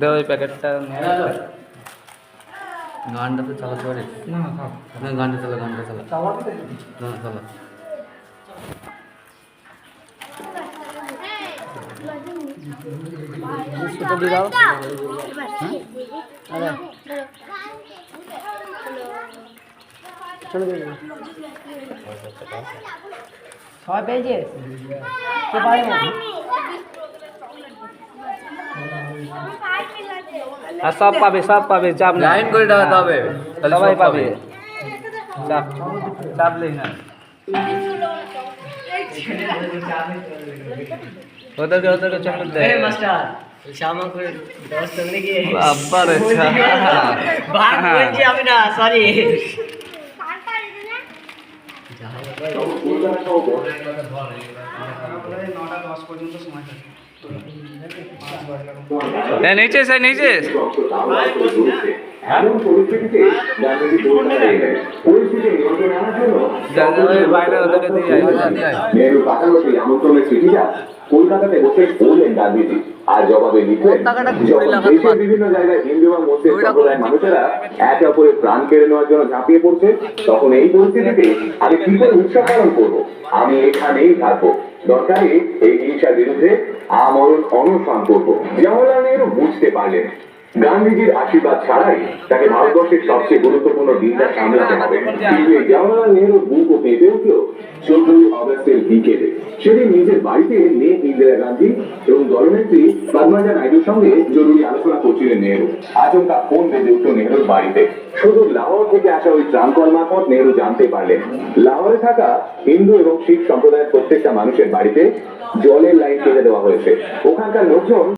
দাও এই প্যাকেটটা। গানটা তো চালাতে পারে না? না, গানটা চালা, গানটা চালা, না চালা। সবাই পেয়েছে? আর সব পাবে, সব পাবে, চাপ না। লাইন করে দেওয়া হবে, সবাই পাবে, চাপ চাপ নেই না। ওদেরকে ওদেরকে চকলেট দে মাস্টার শামা করে 10 টাকা নাকি আব্বার আচ্ছা ভাগ বলছি আমি না, সরি। नीचे से नीचे এমন পরিস্থিতিতে গান্ধীজি পরিস্থিতি নিয়ন্ত্রণে আনার জন্য নেহরু পাশাপাশি আমন্ত্রণের চিঠিটা কলকাতাতে বসে বললেন গান্ধীজি, আর জবাবে লিখলেন দেশের বিভিন্ন জায়গায় হিন্দু এবং মুসলিম সম্প্রদায়ের মানুষেরা একে অপরের প্রাণ কেড়ে নেওয়ার জন্য ঝাঁপিয়ে পড়ছে। তখন এই পরিস্থিতিতে আমি কি করে উৎসব পালন করবো? আমি এখানেই থাকবো, দরকারে এই হিংসার বিরুদ্ধে আমরণ অনশন করবো। জওহরলাল নেহরু বুঝতে পারলেন গান্ধীজির আশীর্বাদ ছাড়াই তাকে ভারতবর্ষের সবচেয়ে গুরুত্বপূর্ণ দিনটা সামলাতে হবে। কিন্তু জওহরলাল নেহরুর বুকও পেতে উঠল 14 অগস্টের বিকেলে। সেদিন নিজের বাড়িতে মেয়ে ইন্দিরা গান্ধী এবং দলনেত্রী পদ্মাজা নাইডুর সঙ্গে জরুরি আলোচনা করছিলেন নেহরু। আচমকা ফোন বেজে উঠল নেহরুর বাড়িতে। শুধু লাহোর থেকে আসা ওই ট্রাঙ্কল মারফত নেহরু জানতে পারলেন লাহোরে থাকা হিন্দু এবং শিখ সম্প্রদায়ের প্রত্যেকটা মানুষের বাড়িতে জলের লাইন কেটে দেওয়া হয়েছে। ওখানকার লোকজন